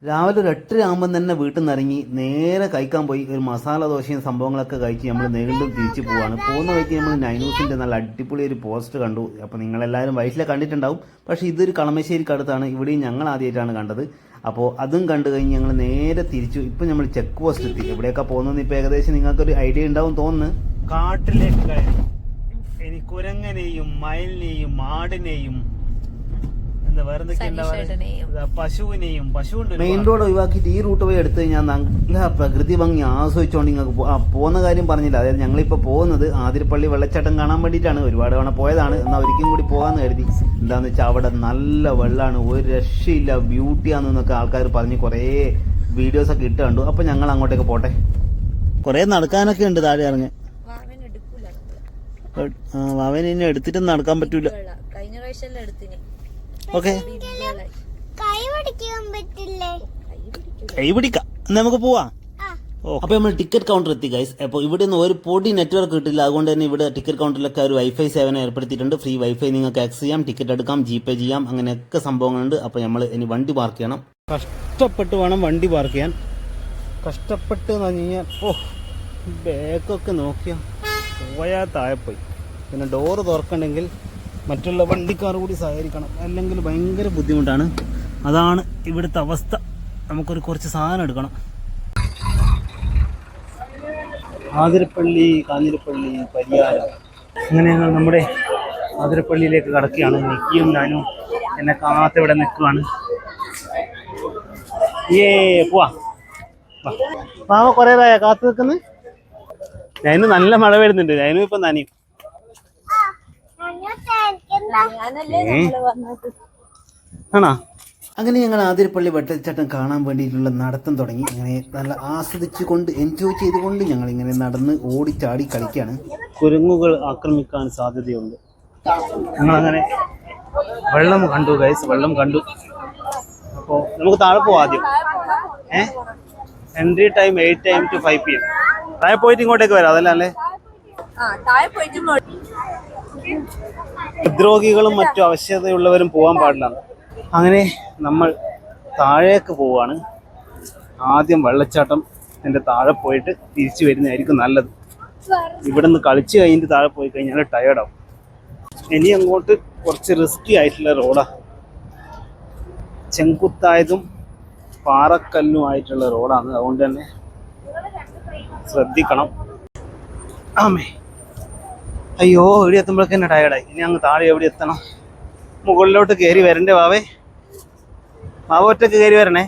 രാവിലെ ഒരു 8 ആകുമ്പം തന്നെ വീട്ടിൽ നിന്ന് ഇറങ്ങി നേരെ കഴിക്കാൻ പോയി ഒരു മസാല ദോശയും സംഭവങ്ങളൊക്കെ കഴിച്ച് നമ്മൾ വീണ്ടും തിരിച്ചു പോവാണ്. പോകുന്ന വഴിക്ക് നമ്മൾ നൈനൂസിൻ്റെ നല്ല അടിപൊളി ഒരു പോസ്റ്റ് കണ്ടു. അപ്പോൾ നിങ്ങളെല്ലാവരും വയറ്റിലെ കണ്ടിട്ടുണ്ടാവും. പക്ഷേ ഇതൊരു കളമശ്ശേരിക്ക് അടുത്താണ്. ഇവിടെയും ഞങ്ങൾ ആദ്യമായിട്ടാണ് കണ്ടത്. അപ്പോൾ അതും കണ്ടു കഴിഞ്ഞ് ഞങ്ങൾ നേരെ തിരിച്ചു. ഇപ്പം നമ്മൾ ചെക്ക് പോസ്റ്റ് എത്തി. എവിടെയൊക്കെ പോകുന്നതെന്ന് ഇപ്പോൾ ഏകദേശം നിങ്ങൾക്കൊരു ഐഡിയ ഉണ്ടാവും തോന്നുന്നു. കാട്ടിലേക്ക് കയറി ഇനി കുരങ്ങനെയും മയിലിനെയും ആടിനെയും പശുവിനെയും മെയിൻ റോഡ് ഒഴിവാക്കിയിട്ട് ഈ റൂട്ട് പോയി എടുത്ത് ഞാൻ നല്ല പ്രകൃതി ഭംഗി ആസ്വദിച്ചുകൊണ്ട് നിങ്ങൾക്ക് പോകുന്ന കാര്യം പറഞ്ഞില്ല. അതായത് ഞങ്ങളിപ്പോൾ പോകുന്നത് ആതിരപ്പള്ളി വെള്ളച്ചാട്ടം കാണാൻ വേണ്ടിയിട്ടാണ്. ഒരുപാട് തവണ പോയതാണ്. എന്നാൽ ഒരിക്കലും കൂടി പോകാമെന്ന് കരുതി. എന്താണെന്ന് വെച്ചാൽ അവിടെ നല്ല വെള്ളമാണ്, ഒരു രക്ഷയില്ല, ബ്യൂട്ടിയാണെന്നൊക്കെ ആൾക്കാർ പറഞ്ഞ് കുറേ വീഡിയോസൊക്കെ ഇട്ട് കണ്ടു. അപ്പോൾ ഞങ്ങൾ അങ്ങോട്ടേക്ക് പോട്ടെ. കുറേ നടക്കാനൊക്കെ ഉണ്ട് താഴെ ഇറങ്ങി. വാവനെ ഇനി എടുത്തിട്ടൊന്നും നടക്കാൻ പറ്റൂല. ഓക്കെ കൈ പിടിക്കാം, നമുക്ക് പോവാം. അപ്പൊ നമ്മൾ ടിക്കറ്റ് കൗണ്ടർ എത്തി ഗൈസ്. അപ്പോൾ ഇവിടെ നിന്ന് ഒരു പൊടി നെറ്റ്വർക്ക് കിട്ടില്ല. അതുകൊണ്ട് തന്നെ ഇവിടെ ടിക്കറ്റ് കൗണ്ടറിലൊക്കെ ഒരു വൈഫൈ സേവനം ഏർപ്പെടുത്തിയിട്ടുണ്ട്. ഫ്രീ വൈഫൈ നിങ്ങൾക്ക് ആക്സസ് ചെയ്യാം, ടിക്കറ്റ് എടുക്കാം, ജിപേ ചെയ്യാം, അങ്ങനെയൊക്കെ സംഭവങ്ങളുണ്ട്. അപ്പോൾ നമ്മൾ ഇനി വണ്ടി പാർക്ക് ചെയ്യണം. കഷ്ടപ്പെട്ട് വേണം വണ്ടി പാർക്ക് ചെയ്യാൻ. കഷ്ടപ്പെട്ട് എന്ന് പറഞ്ഞു കഴിഞ്ഞാൽ ബാക്കൊക്കെ നോക്കിയാൽ പോയാൽ താഴെ പോയി. പിന്നെ ഡോറ് തുറക്കണമെങ്കിൽ മറ്റുള്ള വണ്ടിക്കാർ കൂടി സഹകരിക്കണം, അല്ലെങ്കിൽ ഭയങ്കര ബുദ്ധിമുട്ടാണ്. അതാണ് ഇവിടുത്തെ അവസ്ഥ. നമുക്കൊരു കുറച്ച് സാധനം എടുക്കണം. ആതിരപ്പള്ളി, കാഞ്ഞിരപ്പള്ളി, പരിയാരം, അങ്ങനെ ഞങ്ങൾ നമ്മുടെ ആതിരപ്പള്ളിയിലേക്ക് കടക്കുകയാണ്. നിക്കിയും ഞാനും എന്നെ കാത്തിവിടെ നിൽക്കുകയാണ്. പോവാ പാവ കുറേതായ കാത്തു നിൽക്കുന്നത്. ഞാനും നല്ല മഴ വരുന്നുണ്ട്. ഞാനും ഇപ്പം നനയും. ആണോ? അങ്ങനെ ഞങ്ങൾ ആതിരപ്പള്ളി വെള്ളച്ചാട്ടം കാണാൻ വേണ്ടിയിട്ടുള്ള നടത്തം തുടങ്ങി. അങ്ങനെ നല്ല ആസ്വദിച്ചുകൊണ്ട് എൻജോയ് ചെയ്തുകൊണ്ട് ഞങ്ങൾ ഇങ്ങനെ നടന്ന് ഓടിച്ചാടി കളിക്കുകയാണ്. കുരങ്ങുകൾ ആക്രമിക്കാൻ സാധ്യതയുണ്ട്. ഞങ്ങളങ്ങനെ വെള്ളം കണ്ടു ഗൈസ്, വെള്ളം കണ്ടു. അപ്പോൾ നമുക്ക് താഴെ പോവാം ആദ്യം. Entry time 8 AM to 5 PM. താഴെ പോയിട്ട് ഇങ്ങോട്ടേക്ക് വരാം, അതല്ല അല്ലേ? ഹൃദ്രോഗികളും മറ്റു ആവശ്യതയുള്ളവരും പോകാൻ പാടില്ല. അങ്ങനെ നമ്മൾ താഴേക്ക് പോവാണ്. ആദ്യം വെള്ളച്ചാട്ടത്തിൻ്റെ താഴെ പോയിട്ട് തിരിച്ചു വരുന്നതായിരിക്കും നല്ലത്. ഇവിടെ നിന്ന് കളിച്ച് കഴിഞ്ഞിട്ട് താഴെ പോയി കഴിഞ്ഞാൽ ടയേർഡാവും. ഇനി അങ്ങോട്ട് കുറച്ച് റിസ്കി ആയിട്ടുള്ള റോഡാണ്. ചെങ്കുത്തായതും പാറക്കല്ലുമായിട്ടുള്ള റോഡാണ്. അതുകൊണ്ട് തന്നെ ശ്രദ്ധിക്കണം. ആമേ, അയ്യോ, ഇവിടെ എത്തുമ്പോഴേക്ക് തന്നെ ടയർഡായി. ഇനി അങ്ങ് താഴെ എവിടെ എത്തണം? മുകളിലോട്ട് കയറി വരണ്ടേ വാവേ? മാവ ഒറ്റക്ക് കയറി വരണേ.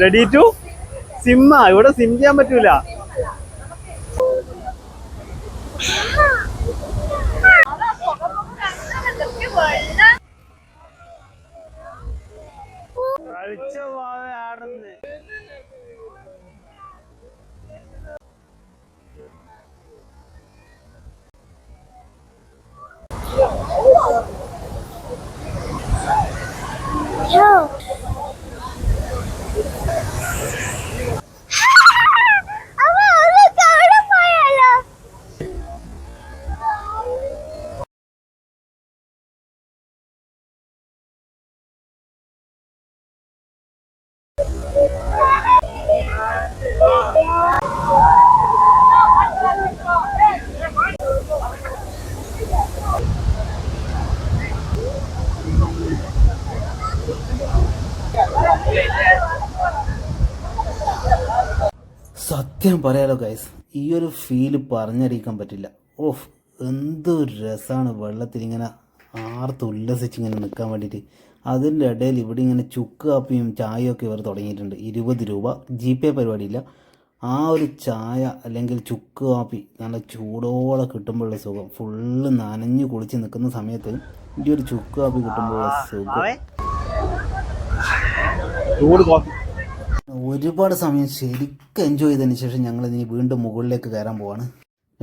Ready to swim. ഇവിടെ സിം ചെയ്യാൻ പറ്റൂല. സത്യം പറയാലോ ഗൈസ്, ഈ ഒരു ഫീല് പറഞ്ഞറിയിക്കാൻ പറ്റില്ല. എന്തൊരു രസമാണ് വെള്ളത്തിൽ ഇങ്ങനെ ആർത്ത് ഉല്ലസിച്ച് ഇങ്ങനെ നിൽക്കാൻ വേണ്ടിയിട്ട്. അതിൻ്റെ ഇടയിൽ ഇവിടെ ഇങ്ങനെ ചുക്ക് കാപ്പിയും ചായയൊക്കെ ഇവർ തുടങ്ങിയിട്ടുണ്ട്. 20 രൂപ, ജിപേ പരിപാടിയില്ല. ആ ഒരു ചായ അല്ലെങ്കിൽ ചുക്ക് കാപ്പി നല്ല ചൂടോടെ കിട്ടുമ്പോഴുള്ള സുഖം, ഫുള്ള് നനഞ്ഞു കുളിച്ച് നിൽക്കുന്ന സമയത്ത് ഈ ഒരു ചുക്ക് കാപ്പി കിട്ടുമ്പോഴുള്ള സുഖം. ഒരുപാട് സമയം ശരിക്കും എൻജോയ് ചെയ്തതിന് ശേഷം ഞങ്ങൾ ഇനി വീണ്ടും മുകളിലേക്ക് കയറാൻ പോവാണ്.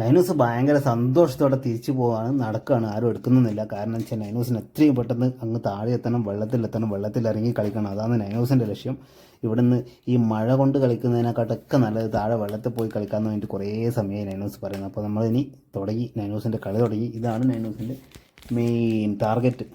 നൈനൂസ് ഭയങ്കര സന്തോഷത്തോടെ തിരിച്ചു പോവാണ്, നടക്കുകയാണ്, ആരും എടുക്കുന്നില്ല. കാരണം വെച്ചാൽ നൈനൂസിന് എത്രയും പെട്ടെന്ന് അങ്ങ് താഴെ എത്തണം, വെള്ളത്തിൽ ഇറങ്ങി കളിക്കണം. അതാണ് നൈനൂസിൻ്റെ ലക്ഷ്യം. ഇവിടുന്ന് ഈ മഴ കൊണ്ട് കളിക്കുന്നതിനെക്കാട്ടൊക്കെ നല്ലത് താഴെ വെള്ളത്തിൽ പോയി കളിക്കാമെന്ന് വേണ്ടിയിട്ട് കുറേ സമയമായി നൈനൂസ് പറയുന്നത്. അപ്പോൾ നമ്മളിനി തുടങ്ങി, നൈനൂസിൻ്റെ കളി തുടങ്ങി. ഇതാണ് നൈനൂസിൻ്റെ മെയിൻ ടാർഗറ്റ്.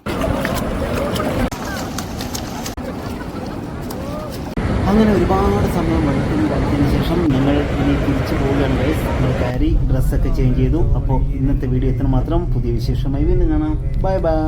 അങ്ങനെ ഒരുപാട് സമയം വെള്ളത്തിൽ കളിച്ചതിന് ശേഷം ഞങ്ങൾ ഇനി തിരിച്ചു പോവുകയാണ് ഗൈസ്. നമ്മൾ കയറി ഡ്രസ്സൊക്കെ ചേഞ്ച് ചെയ്തു. അപ്പോൾ ഇന്നത്തെ വീഡിയോ എത്ര മാത്രം. പുതിയ വിശേഷമായി വീണ്ടും കാണാം. Bye bye.